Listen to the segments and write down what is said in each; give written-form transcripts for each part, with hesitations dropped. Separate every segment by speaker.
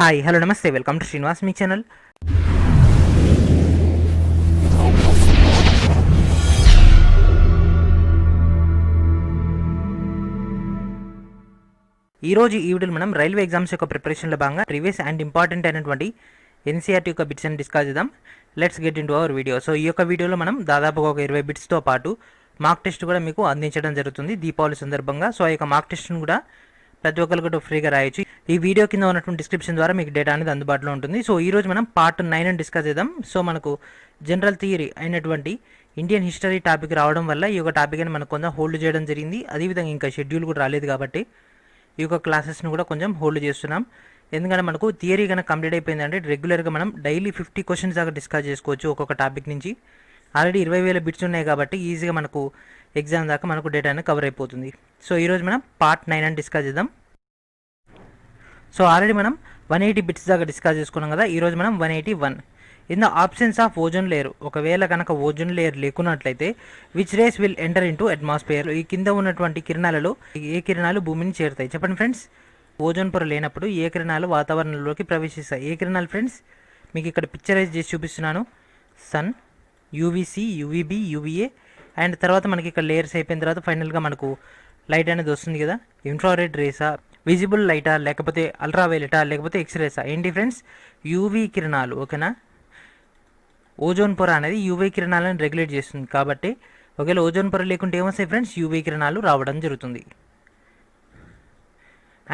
Speaker 1: Hi hello నమస్తే welcome to Srinivas me channel. ఈరోజు ఈ వీడియోలో మనం రైల్వే ఎగ్జామ్స్ యొక్క ప్రిపరేషన్లో భాగంగా ప్రీవియస్ అండ్ ఇంపార్టెంట్ అయినటువంటి ఎన్సీఆర్టీ యొక్క బిట్స్ అని డిస్కస్ చేద్దాం. Let's get in to our video. So ఈ యొక్క వీడియోలో మనం దాదాపుగా ఒక 20 బిట్స్తో పాటు మార్క్ టెస్ట్ కూడా మీకు అందించడం జరుగుతుంది దీపావళి సందర్భంగా. సో ఆ యొక్క మార్క్ టెస్ట్ను కూడా ప్రతి ఒక్కరు కూడా ఫ్రీగా రాయొచ్చు. ఈ వీడియో కింద ఉన్నటువంటి డిస్క్రిప్షన్ ద్వారా మీకు డేటా అనేది అందుబాటులో ఉంటుంది. సో ఈరోజు మనం పార్ట్ 9 అని డిస్కస్ చేద్దాం. సో మనకు జనరల్ థియరీ అయినటువంటి ఇండియన్ హిస్టరీ టాపిక్ రావడం వల్ల ఈ యొక్క టాపిక్ అని మనకు కొంచెం హోల్డ్ చేయడం జరిగింది. అదేవిధంగా ఇంకా షెడ్యూల్ కూడా రాలేదు కాబట్టి ఈ యొక్క క్లాసెస్ని కూడా కొంచెం హోల్డ్ చేస్తున్నాం. ఎందుకంటే మనకు థియరీ కనుక కంప్లీట్ అయిపోయిందంటే రెగ్యులర్గా మనం డైలీ 50 క్వశ్చన్స్ దాకా డిస్కస్ చేసుకోవచ్చు ఒక్కొక్క టాపిక్ నుంచి. ఆల్రెడీ 20,000 బిట్స్ ఉన్నాయి కాబట్టి ఈజీగా మనకు ఎగ్జామ్ దాకా మనకు డేటా అనేది కవర్ అయిపోతుంది. సో ఈరోజు మనం పార్ట్ 9 అని డిస్కస్ చేద్దాం. సో ఆల్రెడీ మనం 180 బిట్స్ దాకా డిస్కస్ చేసుకున్నాం కదా. ఈరోజు మనం 181. In the options of ozone layer, ఒకవేళ కనుక ఓజోన్ లేయర్ లేకున్నట్లయితే which rays will enter into atmosphere, ఈ కింద ఉన్నటువంటి కిరణాలలో ఏ కిరణాలు భూమిని చేరుతాయి చెప్పండి ఫ్రెండ్స్. ఓజోన్ పొర లేనప్పుడు ఏ కిరణాలు వాతావరణంలోకి ప్రవేశిస్తాయి? ఏ కిరణాలు ఫ్రెండ్స్? మీకు ఇక్కడ పిక్చరైజ్ చేసి చూపిస్తున్నాను. Sun, UVC, UVB, UVA and తర్వాత మనకి ఇక్కడ లేయర్స్ అయిపోయిన తర్వాత ఫైనల్గా మనకు లైట్ అనేది వస్తుంది కదా. ఇన్ఫ్రారెడ్ రేసా, విజిబుల్ లైటా, లేకపోతే అల్ట్రావైలెటా, లేకపోతే ఎక్స్రేసా? ఏంటి ఫ్రెండ్స్? యూవీ కిరణాలు. ఓకేనా, ఓజోన్ పొర అనేది యూవీ కిరణాలను రెగ్యులేట్ చేస్తుంది కాబట్టి ఒకవేళ ఓజోన్ పొర లేకుంటే ఏమొస్తాయి ఫ్రెండ్స్? యూవీ కిరణాలు రావడం జరుగుతుంది.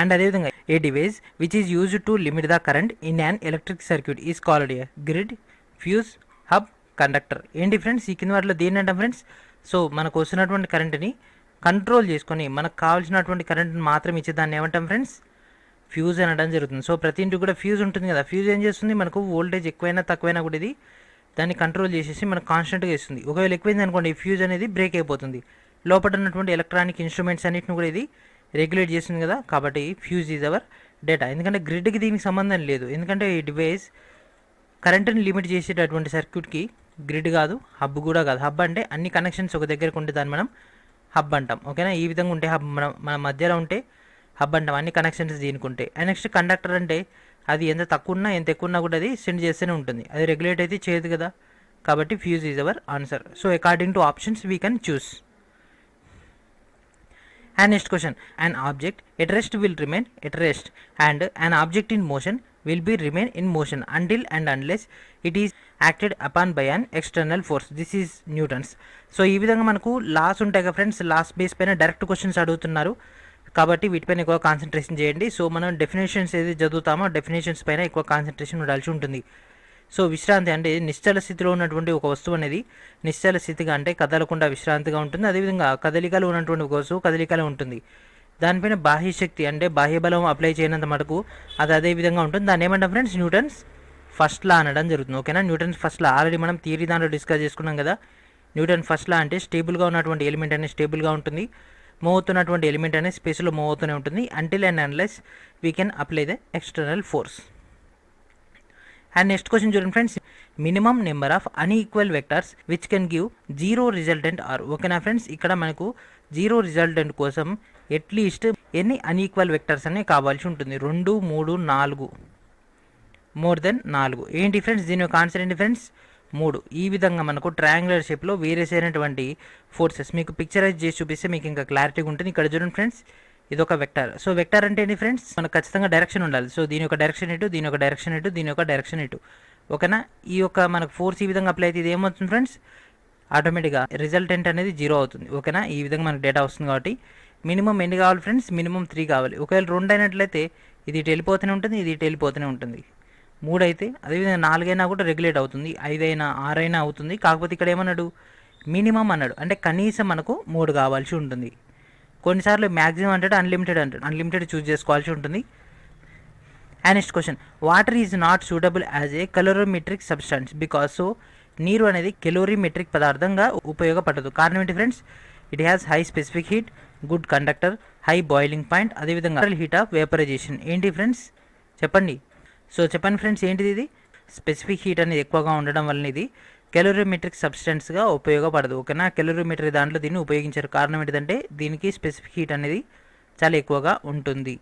Speaker 1: అండ్ అదేవిధంగా a device which is used to limit the current in an electric circuit is called a grid, fuse, hub, conductor. ఏంటి ఫ్రెండ్స్? ఈ కింద వాటిలో దేని అంటాం ఫ్రెండ్స్? సో మనకు వస్తున్నటువంటి కరెంట్ని కంట్రోల్ చేసుకొని మనకు కావాల్సినటువంటి కరెంట్ని మాత్రం ఇచ్చేదాన్ని ఏమంటాం ఫ్రెండ్స్? ఫ్యూజ్ అనడం జరుగుతుంది. సో ప్రతి ఇంటికి కూడా ఫ్యూజ్ ఉంటుంది కదా. ఫ్యూజ్ ఏం చేస్తుంది? మనకు వోల్టేజ్ ఎక్కువైనా తక్కువైనా కూడా ఇది దాన్ని కంట్రోల్ చేసేసి మనకు కాన్స్టెంట్గా ఇస్తుంది. ఒకవేళ ఎక్కువైంది అనుకోండి ఫ్యూజ్ అనేది బ్రేక్ అయిపోతుంది. లోపల ఉన్నటువంటి ఎలక్ట్రానిక్ ఇన్స్ట్రుమెంట్స్ అన్నిటిని కూడా ఇది రెగ్యులేట్ చేస్తుంది కదా. కాబట్టి ఫ్యూజ్ ఈజ్ అవర్ డేటా. ఎందుకంటే గ్రిడ్కి దీనికి సంబంధం లేదు. ఎందుకంటే ఈ డివైస్ కరెంట్ని లిమిట్ చేసేటటువంటి సర్క్యూట్కి గ్రిడ్ కాదు, హబ్ కూడా కాదు. హబ్ అంటే అన్ని కనెక్షన్స్ ఒక దగ్గరకు ఉంటే దాన్ని మనం హబ్ అంటాం. ఓకేనా, ఈ విధంగా ఉంటే హబ్ మన మధ్యలో ఉంటే హబ్ అంటాం, అన్ని కనెక్షన్స్ దీనికి ఉంటాయి. అండ్ నెక్స్ట్ కండక్టర్ అంటే అది ఎంత తక్కువ ఉన్నా ఎంత ఎక్కువ ఉన్నా కూడా అది సెండ్ చేస్తూనే ఉంటుంది. అది రెగ్యులేట్ అయితే చేయదు కదా. కాబట్టి fuse is our answer. So according to options we can choose. And next question, an object at rest will remain at rest and an object in motion will be remain in motion until and unless it is acted upon by an external force. This is Newton's. So ఈ విధంగా మనకు loss ఉంటాయి కదా friends. Loss base పైన direct questions అడుగుతున్నారు కాబట్టి వీటిపైన ఎక్కువ కాన్సన్ట్రేషన్ చేయండి. సో మనం డెఫినేషన్స్ ఏది చదువుతామో డెఫినేషన్స్ పైన ఎక్కువ కాన్సన్ట్రేషన్ ఉండాల్సి ఉంటుంది. సో విశ్రాంతి అంటే నిశ్చల స్థితిలో ఉన్నటువంటి ఒక వస్తువు అనేది నిశ్చల స్థితిగా అంటే కదలకుండా విశ్రాంతిగా ఉంటుంది. అదేవిధంగా కదలికలు ఉన్నటువంటి ఒక వస్తువు కదలికలో ఉంటుంది. దానిపైన బాహ్య శక్తి అంటే బాహ్య బలం అప్లై చేయనంత మటుకు అది అదే విధంగా ఉంటుంది. దాన్ని ఏమంటాం ఫ్రెండ్స్? న్యూటన్స్ ఫస్ట్ లా అనడం జరుగుతుంది. ఓకేనా, న్యూటన్స్ ఫస్ట్ లా ఆల్రెడీ మనం థియరీ దాంట్లో డిస్కస్ చేసుకున్నాం కదా. న్యూటన్ ఫస్ట్ లా అంటే స్టేబుల్గా ఉన్నటువంటి ఎలిమెంట్ అనేది స్టేబుల్గా ఉంటుంది, మూవ్ అవుతున్నటువంటి ఎలిమెంట్ అనేది స్పేస్లో మూవ్ అవుతూనే ఉంటుంది until and unless we can apply the external force. And next question చూడండి friends, minimum number of unequal vectors which can give zero resultant are. ఓకేనా ఫ్రెండ్స్, ఇక్కడ మనకు జీరో రిజల్టెంట్ కోసం అట్లీస్ట్ ఎన్ని అన్ఈక్వల్ వెక్టర్స్ అనేవి కావాల్సి ఉంటుంది? 2, 3, 4, మోర్ దెన్ 4. ఏంటి ఫ్రెండ్స్ దీని యొక్క ఆన్సర్? ఏంటి ఫ్రెండ్స్? 3. ఈ విధంగా మనకు ట్రయాంగులర్ షేప్లో వేరియస్ అయినటువంటి ఫోర్సెస్ మీకు పిక్చరైజ్ చేసి చూపిస్తే మీకు ఇంకా క్లారిటీగా ఉంటుంది. ఇక్కడ చూడండి ఫ్రెండ్స్, ఇది ఒక వెక్టర్. సో వెక్టర్ అంటే ఏంటి ఫ్రెండ్స్? మనకు ఖచ్చితంగా డైరెక్షన్ ఉండాలి. సో దీని యొక్క డైరెక్షన్ ఇటు, దీని యొక్క డైరెక్షన్ ఇటు, దీని యొక్క డైరెక్షన్ ఇటు. ఓకేనా, ఈ యొక్క మనకు ఫోర్స్ ఈ విధంగా అప్లై అయితే ఇది ఏమవుతుంది ఫ్రెండ్స్? ఆటోమేటిక్గా రిజల్టెంట్ అనేది 0 అవుతుంది. ఓకేనా, ఈ విధంగా మనకు డేటా వస్తుంది కాబట్టి మినిమం ఎన్ని కావాలి ఫ్రెండ్స్? మినిమం 3 కావాలి. ఒకవేళ 2 అయినట్లయితే ఇది ఇటు వెళ్ళిపోతూనే ఉంటుంది, ఇది ఇటు వెళ్ళిపోతూనే ఉంటుంది. 3 అయితే అదేవిధంగా 4 అయినా కూడా రెగ్యులేట్ అవుతుంది, 5 అయినా 6 అయినా అవుతుంది. కాకపోతే ఇక్కడ ఏమన్నాడు? మినిమం అన్నాడు, అంటే కనీసం మనకు 3 కావాల్సి ఉంటుంది. కొన్నిసార్లు మ్యాక్సిమం అంటే అన్లిమిటెడ్ అంటాడు, అన్లిమిటెడ్ చూస్ చేసుకోవాల్సి ఉంటుంది. And next question, water is not suitable as a calorimetric substance because. So నీరు అనేది కెలోరీమెట్రిక్ పదార్థంగా ఉపయోగపడదు. కారణం ఏంటి friends? It has high specific heat, good conductor, high boiling point, అదేవిధంగా హీట్ ఆఫ్ వేపరైజేషన్. ఏంటి ఫ్రెండ్స్ చెప్పండి? సో చెప్పండి ఫ్రెండ్స్ ఏంటిది? ఇది స్పెసిఫిక్ హీట్ అనేది ఎక్కువగా ఉండడం వల్ల ఇది కెలోరీమెట్రిక్ సబ్స్టెన్స్గా ఉపయోగపడదు. ఓకేనా, కెలోరీమెట్రిక్ దాంట్లో దీన్ని ఉపయోగించారు. కారణం ఏంటంటే దీనికి స్పెసిఫిక్ హీట్ అనేది చాలా ఎక్కువగా ఉంటుంది.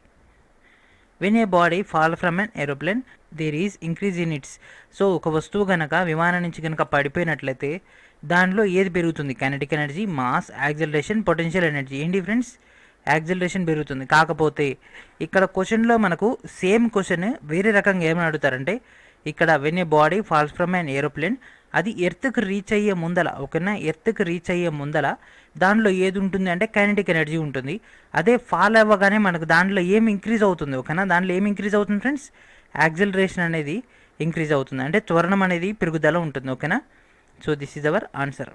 Speaker 1: When a body fall from an aeroplane there is increase in its. So ఒక వస్తువు కనుక విమానం నుంచి కనుక పడిపోయినట్లయితే దానిలో ఏది పెరుగుతుంది? Kinetic energy, mass, acceleration, potential energy. ఏంటి ఫ్రెండ్స్? యాక్సిలరేషన్ పెరుగుతుంది. కాకపోతే ఇక్కడ క్వశ్చన్లో మనకు సేమ్ క్వశ్చన్ వేరే రకంగా ఏమని అడుగుతారంటే, ఇక్కడ when a body falls from an aeroplane, అది ఎర్త్కి రీచ్ అయ్యే ముందల, ఓకేనా, ఎర్త్కి రీచ్ అయ్యే ముందల దానిలో ఏది ఉంటుంది అంటే కైనెటిక్ ఎనర్జీ ఉంటుంది. అదే ఫాల్ అవ్వగానే మనకు దాంట్లో ఏం ఇంక్రీజ్ అవుతుంది? ఓకేనా, దాంట్లో ఏం ఇంక్రీజ్ అవుతుంది ఫ్రెండ్స్? యాక్సిలరేషన్ అనేది ఇంక్రీజ్ అవుతుంది, అంటే త్వరణం అనేది పెరుగుదల ఉంటుంది. ఓకేనా, so this is our answer.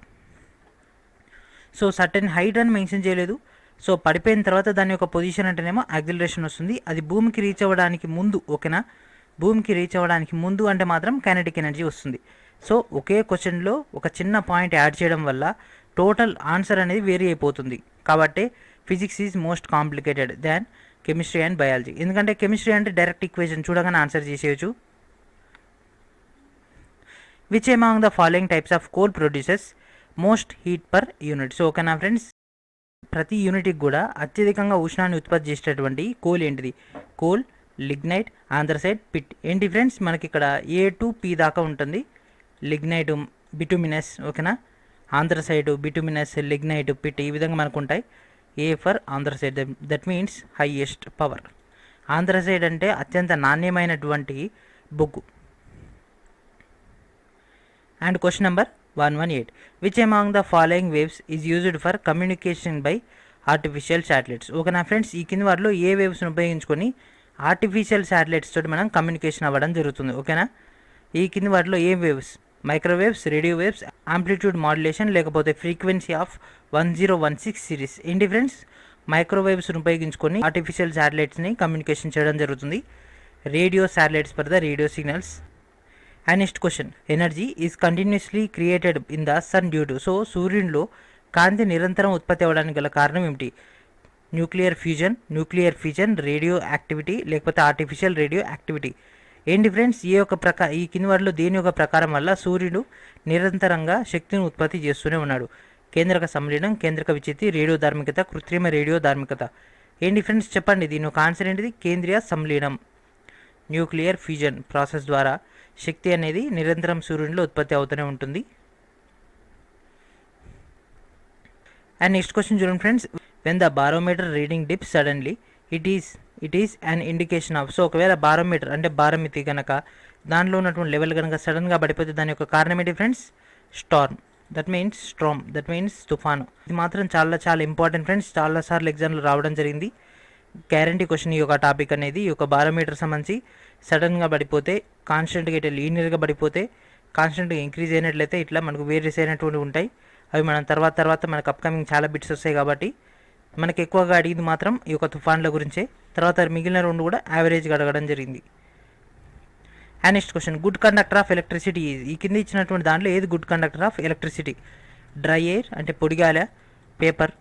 Speaker 1: So certain height అని మెన్షన్ చేయలేదు. సో పడిపోయిన తర్వాత దాని యొక్క పొజిషన్ అంటేనేమో యాక్సిలరేషన్ వస్తుంది. అది భూమికి రీచ్ అవ్వడానికి ముందు, ఓకేనా, భూమికి రీచ్ అవ్వడానికి ముందు అంటే మాత్రం కైనెటిక్ ఎనర్జీ వస్తుంది. సో ఒకే క్వశ్చన్లో ఒక చిన్న పాయింట్ యాడ్ చేయడం వల్ల టోటల్ ఆన్సర్ అనేది వేరీ అయిపోతుంది. కాబట్టి physics is most complicated than chemistry and biology. ఎందుకంటే కెమిస్ట్రీ అంటే డైరెక్ట్ ఈక్వేషన్ చూడగానే ఆన్సర్ చేసేయచ్చు. Which among the following types of coal produces most heat per unit. So ఓకేనా ఫ్రెండ్స్, ప్రతి యూనిట్కి కూడా అత్యధికంగా ఉష్ణాన్ని ఉత్పత్తి చేసేటటువంటి కోల్ ఏంటిది? Coal, lignite, anthracite, peat. ఏంటి ఫ్రెండ్స్, మనకి ఇక్కడ A to P దాకా ఉంటుంది. లిగ్నైట్, బిటుమినస్, ఓకేనా, ఆంథ్రసైట్, బిటుమినస్, లిగ్నైట్, పిట్, ఈ విధంగా మనకు ఉంటాయి. A for anthracite, that means highest power. Anthracite అంటే అత్యంత నాణ్యమైనటువంటి బొగ్గు. And question number 118. Which among the following waves is used for communication by artificial satellites. ఓకేనా ఫ్రెండ్స్, ఈ కింది వాటిలో ఏ వేవ్స్ని ఉపయోగించుకొని ఆర్టిఫిషియల్ శాటిలైట్స్ తోటి మనం కమ్యూనికేషన్ అవ్వడం జరుగుతుంది? ఓకేనా, ఈ కింది వాటిలో ఏ waves? Microwaves, radio waves, amplitude modulation, లేకపోతే ఫ్రీక్వెన్సీ ఆఫ్ 1016 సిరీస్. ఏంటి ఫ్రెండ్స్, మైక్రోవేవ్స్ని ఉపయోగించుకొని ఆర్టిఫిషియల్ శాటిలైట్స్ని కమ్యూనికేషన్ చేయడం జరుగుతుంది. Radio satellites for the radio signals. And next question, energy is continuously created in the sun due to. So సూర్యునిలో కాంతి నిరంతరం ఉత్పత్తి అవ్వడానికి గల కారణం ఏమిటి? న్యూక్లియర్ ఫ్యూజన్, రేడియో యాక్టివిటీ, లేకపోతే ఆర్టిఫిషియల్ రేడియో యాక్టివిటీ. ఏంటి ఫ్రెండ్స్, ఈ కింది వాటిలో దేని యొక్క ప్రకారం వల్ల సూర్యుడు నిరంతరంగా శక్తిని ఉత్పత్తి చేస్తూనే ఉన్నాడు? కేంద్రక సంలీనం, కేంద్రక విచ్ఛిత్తి, రేడియో ధార్మికత, కృత్రిమ రేడియో ధార్మికత. ఏంటి ఫ్రెండ్స్ చెప్పండి, దీని యొక్క ఆన్సర్ ఏంటిది? కేంద్రీయ సంలీనం, న్యూక్లియర్ ఫ్యూజన్ ప్రాసెస్ ద్వారా శక్తి అనేది నిరంతరం సూర్యునిలో ఉత్పత్తి అవుతూనే ఉంటుంది. అండ్ నెక్స్ట్ క్వశ్చన్ చూడండి friends, when the barometer reading dip suddenly it is an indication of. So ఒకవేళ బారోమీటర్ అంటే భారమితి కనుక దానిలో ఉన్నటువంటి లెవెల్ కనుక సడన్గా పడిపోతే దాని యొక్క కారణం ఏంటి ఫ్రెండ్స్? స్టార్మ్, దట్ మీన్స్ తుఫాను. ఇది మాత్రం చాలా చాలా ఇంపార్టెంట్ ఫ్రెండ్స్, చాలాసార్లు ఎగ్జామ్లో రావడం జరిగింది. గ్యారంటీ క్వశ్చన్ ఈ యొక్క టాపిక్ అనేది. ఈ యొక్క బారోమీటర్ సంబంధించి సడన్గా పడిపోతే, కాన్స్టెంట్గా ఇట్లా లీనియర్గా పడిపోతే, కాన్స్టెంట్గా ఇంక్రీజ్ అయినట్లయితే ఇట్లా మనకు వేరియస్ అయినటువంటివి ఉంటాయి. అవి మనం తర్వాత మనకు అప్కమింగ్ చాలా బిట్స్ వస్తాయి. కాబట్టి మనకి ఎక్కువగా అడిగింది మాత్రం ఈ యొక్క తుఫాన్ల గురించే. తర్వాత మిగిలిన రెండు కూడా యావరేజ్గా అడగడం జరిగింది. And next question, good conductor of electricity is. ఈ కింద ఇచ్చినటువంటి దాంట్లో ఏది good conductor of electricity? Dry air అంటే పొడిగాల, పేపర్,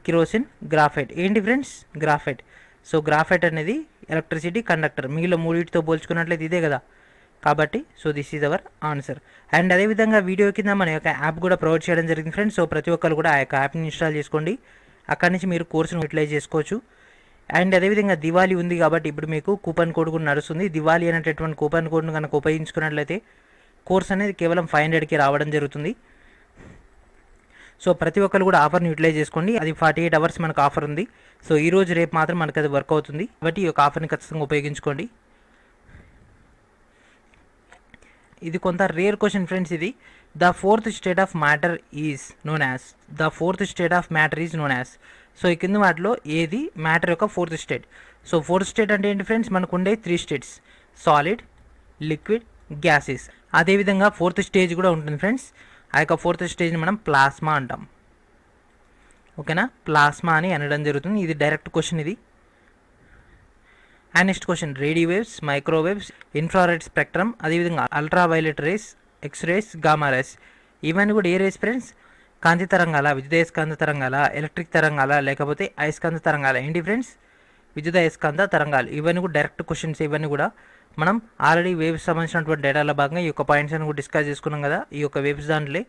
Speaker 1: కిరోసిన్, గ్రాఫైట్. ఏంటి ఫ్రెండ్స్? గ్రాఫైట్. సో గ్రాఫైట్ అనేది ఎలక్ట్రిసిటీ కండక్టర్. మిగిలిన మూడింటితో పోల్చుకున్నట్లయితే ఇదే కదా. కాబట్టి so this is our answer. And అదేవిధంగా వీడియో కింద మన యొక్క యాప్ కూడా ప్రొవైడ్ చేయడం జరిగింది ఫ్రెండ్స్. సో ప్రతి ఒక్కరు కూడా ఆ యొక్క యాప్ని ఇన్స్టాల్ చేసుకోండి. అక్కడి నుంచి మీరు కోర్సును యూటిలైజ్ చేసుకోవచ్చు. అండ్ అదేవిధంగా దివాళీ ఉంది కాబట్టి ఇప్పుడు మీకు కూపన్ కోడ్ కూడా నడుస్తుంది. దివాళీ అనేటటువంటి కూపన్ కోడ్ను కనుక ఉపయోగించుకున్నట్లయితే కోర్స్ అనేది కేవలం 500కి రావడం జరుగుతుంది. సో ప్రతి ఒక్కరు కూడా ఆఫర్ని యూటిలైజ్ చేసుకోండి. అది 48 అవర్స్ మనకు ఆఫర్ ఉంది. సో ఈ రోజు రేపు మాత్రం మనకు అది వర్క్ అవుతుంది. కాబట్టి ఈ యొక్క ఆఫర్ని ఖచ్చితంగా ఉపయోగించుకోండి. ఇది కొంత రేర్ క్వశ్చన్ ఫ్రెండ్స్. ఇది the fourth state of matter is known as. So ఈ కింద వాటిలో ఏది మ్యాటర్ యొక్క fourth state? So fourth state అంటే ఏంటి ఫ్రెండ్స్? మనకు ఉండే 3 స్టేట్స్, సాలిడ్, లిక్విడ్, గ్యాసెస్. అదేవిధంగా ఫోర్త్ స్టేజ్ కూడా ఉంటుంది ఫ్రెండ్స్. ఆ యొక్క ఫోర్త్ స్టేజ్ని మనం ప్లాస్మా అంటాం. ఓకేనా, ప్లాస్మా అని అనడం జరుగుతుంది. ఇది డైరెక్ట్ క్వశ్చన్ ఇది. And next question, radio waves, microwaves, infrared spectrum, అదేవిధంగా ultraviolet rays, X rays, gamma rays. ఇవన్నీ కూడా ఏ రేస్ ఫ్రెండ్స్? కాంతి తరంగాల, విద్యుదయస్కాంత తరంగాల, ఎలక్ట్రిక్ తరంగాల, లేకపోతే అయస్కాంత తరంగాల. ఏంటి ఫ్రెండ్స్? విద్యుదయస్కాంత తరంగాలు. ఇవన్నీ కూడా డైరెక్ట్ క్వశ్చన్స్. ఇవన్నీ కూడా మనం ఆల్రెడీ వేవ్స్ సంబంధించినటువంటి డేటాలో భాగంగా ఈ యొక్క పాయింట్స్ అని కూడా డిస్కస్ చేసుకున్నాం కదా. ఈ యొక్క వేవ్స్ దాంట్లో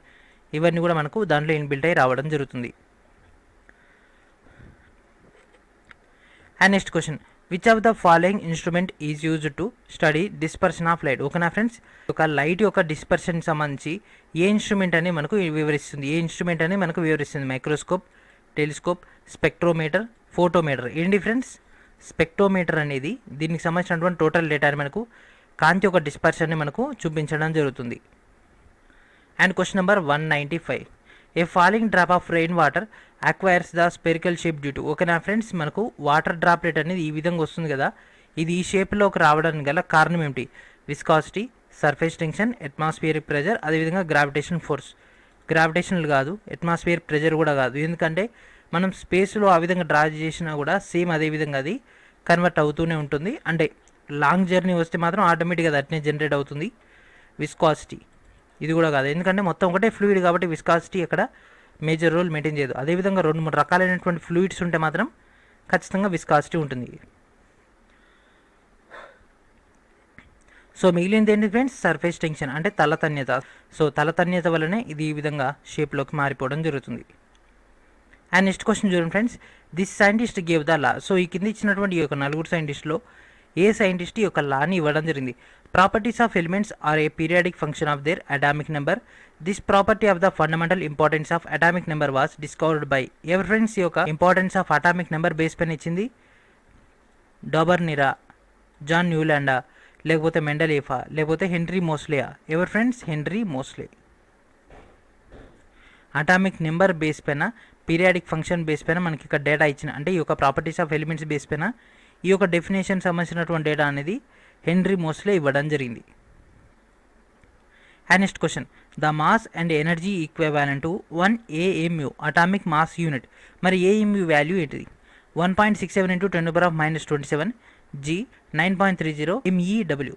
Speaker 1: ఇవన్నీ కూడా మనకు దాంట్లో ఇన్బిల్ట్ అయి రావడం జరుగుతుంది. And next question, which of the following instrument is used to study dispersion of light. ఓకేనా ఫ్రెండ్స్, ఒక లైట్ యొక్క డిస్పర్షన్ సంబంధించి ఏ ఇన్స్ట్రుమెంట్ అని మనకు వివరిస్తుంది? Microscope, telescope, spectrometer, photometer. ఏంటి ఫ్రెండ్స్? స్పెక్ట్రోమీటర్ అనేది దీనికి సంబంధించినటువంటి టోటల్ డేటాని మనకు కాంతి యొక్క డిస్పర్షన్ని మనకు చూపించడం జరుగుతుంది. And question number 195, A falling drop of rain water acquires the spherical shape due to. ఓకేనా ఫ్రెండ్స్, మనకు వాటర్ డ్రాప్లెట్ అనేది ఈ విధంగా వస్తుంది కదా, ఇది ఈ షేప్లోకి రావడానికి గల కారణం ఏమిటి? Viscosity, surface tension, atmospheric pressure, అదేవిధంగా గ్రావిటేషన్ ఫోర్స్. గ్రావిటేషనల్ కాదు, అట్మాస్ఫియర్ ప్రెజర్ కూడా కాదు, ఎందుకంటే మనం స్పేస్లో ఆ విధంగా డ్రా చేసినా కూడా సేమ్ అదే విధంగా అది కన్వర్ట్ అవుతూనే ఉంటుంది. అంటే లాంగ్ జర్నీ వస్తే మాత్రం ఆటోమేటిక్గా అది అట్నే జనరేట్ అవుతుంది. విస్కాసిటీ ఇది కూడా కాదు, ఎందుకంటే మొత్తం ఒకటే ఫ్లూయిడ్ కాబట్టి విస్కాసిటీ అక్కడ మేజర్ రోల్ మెయింటైన్ చేయదు. అదేవిధంగా 2-3 రకాలైనటువంటి ఫ్లూయిడ్స్ ఉంటే మాత్రం ఖచ్చితంగా విస్కాసిటీ ఉంటుంది. సో మిగిలింది ఏంటి ఫ్రెండ్స్? సర్ఫేస్ టెన్షన్ అంటే తలతన్యత. సో తలతన్యత వల్లనే ఇది ఈ విధంగా షేప్లోకి మారిపోవడం జరుగుతుంది. అండ్ నెక్స్ట్ క్వశ్చన్ చూడండి friends, this scientist gave the law. So ఈ కింద ఇచ్చినటువంటి ఈ యొక్క 4 సైంటిస్టులో ఏ సైంటిస్ట్ ఈ యొక్క లాని ఇవ్వడం జరిగింది? Properties of elements are a periodic function of their atomic number. This property of the fundamental importance of atomic number was discovered by. ఎవరి ఫ్రెండ్స్ ఈ యొక్క importance of atomic number base పైన ఇచ్చింది? డాబర్నిరా, జాన్ న్యూలాండా, లేకపోతే మెండలీఫా, లేకపోతే హెన్రీ మోస్లేయా? ఎవరు friends? Henry మోస్లే. Atomic number base పైన, periodic function base పైన మనకి ఇక్కడ డేటా ఇచ్చిన, అంటే ఈ యొక్క ప్రాపర్టీస్ ఆఫ్ ఎలిమెంట్స్ బేస్ పైన ఈ యొక్క డెఫినేషన్ సంబంధించినటువంటి డేటా అనేది హెన్రీ మోస్లే ఇవ్వడం జరిగింది. And next question, the mass and energy equivalent to 1 AMU atomic mass unit. మరి AMU వాల్యూ ఏంటిది? 1.67 × 10⁻⁻27 G, 9.30 MEW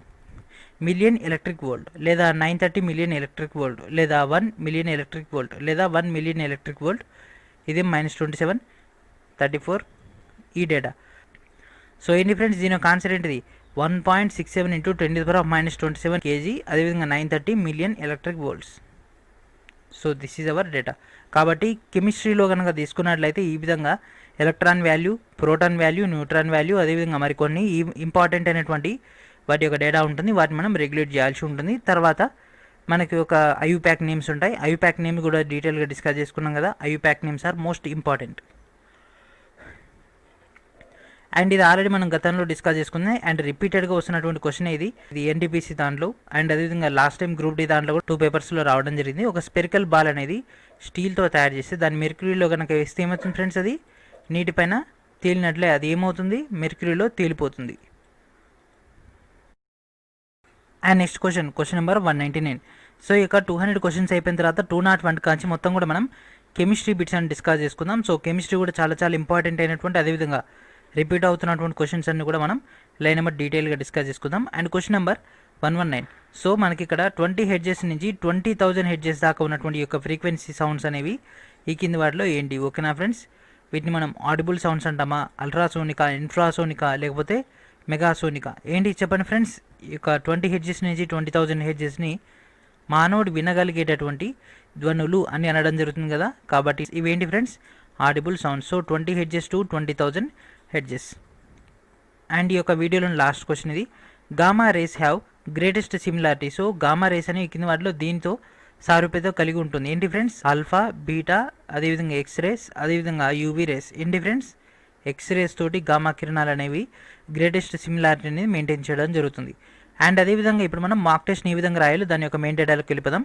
Speaker 1: million electric volt, లేదా 930 మిలియన్ ఎలక్ట్రిక్ వోల్ట్, లేదా 1 మిలియన్ ఎలక్ట్రిక్ వోల్ట్, లేదా 1 మిలియన్ ఎలక్ట్రిక్ వోల్ట్. ఇది -27, 34 ఈ డేటా. సో ఏంటి friends, దీని యొక్క ఆన్సర్ ఏంటిది? 1.67 × 10⁻⁻27 kg, అదేవిధంగా 930 million electric volts. So this is our data. కాబట్టి కెమిస్ట్రీలో కనుక తీసుకున్నట్లయితే ఈ విధంగా electron value, proton value, neutron value, అదేవిధంగా మరికొన్ని ఇంపార్టెంట్ అయినటువంటి వాటి యొక్క డేటా ఉంటుంది. వాటిని మనం రెగ్యులేట్ చేయాల్సి ఉంటుంది. తర్వాత మనకి ఒక ఐయుప్యాక్ నేమ్స్ ఉంటాయి. ఐయుప్యాక్ నేమ్ కూడా డీటెయిల్గా డిస్కస్ చేసుకున్నాం కదా. IUPAC names are most important. And ఇది ఆల్రెడీ మనం గతంలో డిస్కస్ చేసుకున్నాయి. అండ్ రిపీటెడ్గా వస్తున్నటువంటి క్వశ్చన్ ఇది ఎన్టీపీసీ దాంట్లో, అండ్ అదేవిధంగా లాస్ట్ టైం గ్రూప్ డి దాంట్లో కూడా 2 పేపర్స్లో రావడం జరిగింది. ఒక స్పెరికల్ బాల్ అనేది స్టీల్తో తయారు చేస్తే దాన్ని మెర్క్యూరీలో కనుక వేస్తే ఏమవుతుంది ఫ్రెండ్స్? అది నీటిపైన తేలినట్లే అది ఏమవుతుంది? మెర్క్యూరీలో తేలిపోతుంది. And next question number 199. So ఇక 200 క్వశ్చన్స్ అయిపోయిన తర్వాత 201 కాంచి మొత్తం కూడా మనం కెమిస్ట్రీ బిట్స్ అని డిస్కస్ చేసుకుందాం. సో కెమిస్ట్రీ కూడా చాలా ఇంపార్టెంట్ అయినటువంటి, అదేవిధంగా రిపీట్ అవుతున్నటువంటి క్వశ్చన్స్ అన్ని కూడా మనం లైన్ నెంబర్ డీటెయిల్గా డిస్కస్ చేసుకుందాం. And question number 119. సో మనకి ఇక్కడ 20 హెడ్జెస్ నుంచి 20,000 హెడ్జెస్ దాకా ఉన్నటువంటి యొక్క ఫ్రీక్వెన్సీ సౌండ్స్ అనేవి ఈ కింది వాటిలో ఏంటి? ఓకేనా ఫ్రెండ్స్, వీటిని మనం ఆడిబుల్ సౌండ్స్ అంటామా, అల్ట్రాసోనికా, ఇన్ఫ్రాసోనికా, లేకపోతే మెగాసోనికా? ఏంటి చెప్పండి ఫ్రెండ్స్. ఈ యొక్క 20 హెడ్జెస్ నుంచి 20,000 హెడ్జెస్ని మానవుడు వినగలిగేటటువంటి ధ్వనులు అని అనడం జరుగుతుంది కదా. కాబట్టి ఇవేంటి friends? Audible sounds. So 20 hedges to 20,000 hedges. And ఈ యొక్క వీడియోలోని లాస్ట్ క్వశ్చన్ ఇది, gamma rays have greatest similarity. So gamma rays అని కింద వాటిలో దీంతో సారూప్యత కలిగి ఉంటుంది. ఏంటి ఫ్రెండ్స్? ఆల్ఫా, బీటా, అదేవిధంగా ఎక్స్రేస్, అదేవిధంగా యూవీ రేస్. ఏంటి ఫ్రెండ్స్? ఎక్స్రేస్ తోటి గామా కిరణాలు అనేవి గ్రేటెస్ట్ సిమిలారిటీ అనేది మెయింటైన్ చేయడం జరుగుతుంది. అండ్ అదేవిధంగా ఇప్పుడు మనం మాక్ టెస్ట్ని ఈ విధంగా రాయాలి, దాని యొక్క మెయిన్ డేటాలోకి వెళ్ళిపోదాం.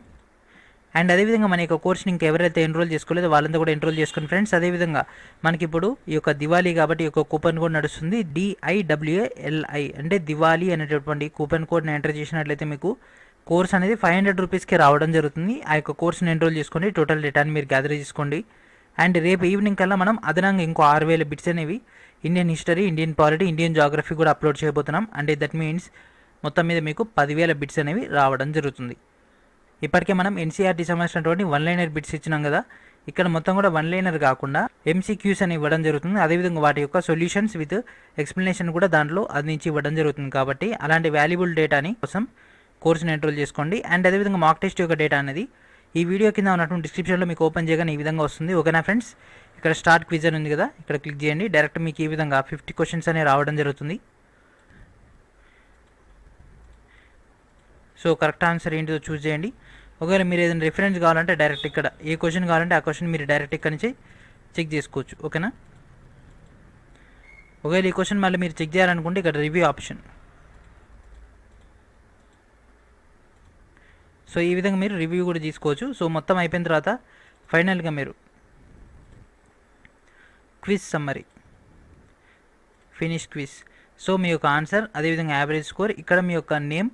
Speaker 1: అండ్ అదేవిధంగా మన యొక్క కోర్స్ని ఇంకా ఎవరైతే ఎన్రోల్ చేసుకోలేదో వాళ్ళంతా కూడా ఎన్రోల్ చేసుకుని ఫ్రెండ్స్. అదేవిధంగా మనకి ఇప్పుడు ఈ యొక్క దివాళీ కాబట్టి ఈ యొక్క కూపన్ కోడ్ నడుస్తుంది, DIWALI, అంటే దివాళీ అనేటటువంటి కూపన్ కోడ్ని ఎంటర్ చేసినట్లయితే మీకు కోర్స్ అనేది 500 రూపీస్కి రావడం జరుగుతుంది. ఆ యొక్క కోర్స్ని ఎన్రోల్ చేసుకోండి, టోటల్ డేటాని మీరు గ్యాదర్ చేసుకోండి. అండ్ రేపు ఈవినింగ్ కల్లా మనం అదనంగా ఇంకో 6,000 బిట్స్ అనేవి Indian history, Indian polity, Indian geography కూడా అప్లోడ్ చేయబోతున్నాం. అంటే దట్ మీన్స్ మొత్తం మీద మీకు 10,000 బిట్స్ అనేవి రావడం జరుగుతుంది. ఇప్పటికే మనం ఎన్సీఆర్టీ సంబంధించినటువంటి 1-లైనర్ బిట్స్ ఇచ్చినాం కదా. ఇక్కడ మొత్తం కూడా 1-లైనర్ కాకుండా MCQs అని ఇవ్వడం జరుగుతుంది. అదేవిధంగా వాటి యొక్క సొల్యూషన్స్ విత్ ఎక్స్ప్లెనేషన్ కూడా దాంట్లో అందించి ఇవ్వడం జరుగుతుంది. కాబట్టి అలాంటి వాల్యుబుల్ డేటాని కోసం కోర్సుని ఎన్రోల్ చేసుకోండి. అండ్ అదేవిధంగా మాక్ టెస్ట్ యొక్క డేటా అనేది ఈ వీడియో కింద ఉన్నటువంటి డిస్క్రిప్షన్లో మీకు ఓపెన్ చేయగానే ఈ విధంగా వస్తుంది. ఓకేనా ఫ్రెండ్స్, ఇక్కడ స్టార్ట్ క్విజ్ అని ఉంది కదా, ఇక్కడ క్లిక్ చేయండి. డైరెక్ట్ మీకు ఈ విధంగా 50 క్వశ్చన్స్ అనేవి రావడం జరుగుతుంది. సో కరెక్ట్ ఆన్సర్ ఏంటిదో చూస్ చేయండి. ఒకవేళ మీరు ఏదైనా రిఫరెన్స్ కావాలంటే డైరెక్ట్ ఇక్కడ ఏ క్వశ్చన్ కావాలంటే ఆ క్వశ్చన్ మీరు డైరెక్ట్ ఇక్కడ నుంచి చెక్ చేసుకోవచ్చు. ఓకేనా. ఒకవేళ ఈ క్వశ్చన్ మళ్ళీ మీరు చెక్ చేయాలనుకుంటే ఇక్కడ రివ్యూ ఆప్షన్. సో ఈ విధంగా మీరు రివ్యూ కూడా తీసుకోవచ్చు. సో మొత్తం అయిపోయిన తర్వాత ఫైనల్గా మీరు quiz summary, finish quiz. So మీ యొక్క ఆన్సర్, అదేవిధంగా యావరేజ్ స్కోర్, ఇక్కడ మీ యొక్క నేమ్,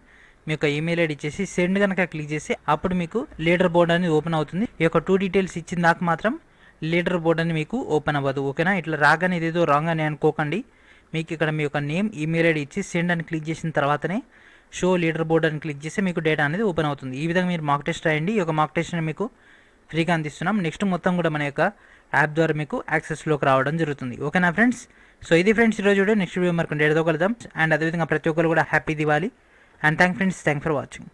Speaker 1: మీ యొక్క ఈమెయిల్ ఐడి ఇచ్చేసి సెండ్ కనుక క్లిక్ చేసి అప్పుడు మీకు లీడర్ బోర్డ్ అనేది ఓపెన్ అవుతుంది. ఈ యొక్క 2 డీటెయిల్స్ ఇచ్చిన దాకా మాత్రం లీడర్ బోర్డ్ అని మీకు ఓపెన్ అవ్వదు. ఓకేనా. ఇట్లా రాగానే ఇదేదో రాంగ్ అని అనుకోకండి. మీకు ఇక్కడ మీ యొక్క నేమ్, ఈమెయిల్ ఐడి ఇచ్చి సెండ్ అని క్లిక్ చేసిన తర్వాతనే షో లీడర్ బోర్డ్ అని క్లిక్ చేస్తే మీకు డేటా అనేది ఓపెన్ అవుతుంది. ఈ విధంగా మీరు మాక్ టెస్ట్ రాయండి. ఈ యొక్క మాక్ టెస్ట్ని మీకు ఫ్రీగా అందిస్తున్నాం. నెక్స్ట్ మొత్తం కూడా మన యొక్క యాప్ ద్వారా మీకు యాక్సెస్లోకి రావడం జరుగుతుంది. ఓకేనా ఫ్రెండ్స్. సో ఇది ఫ్రెండ్స్ ఈరోజు వీడియో. నెక్స్ట్ వీడియో మరికొన్ని డేటాతో కలుద్దాం. అండ్ అదేవిధంగా ప్రతి ఒక్కరు కూడా happy Diwali. And thank friends, thank for watching.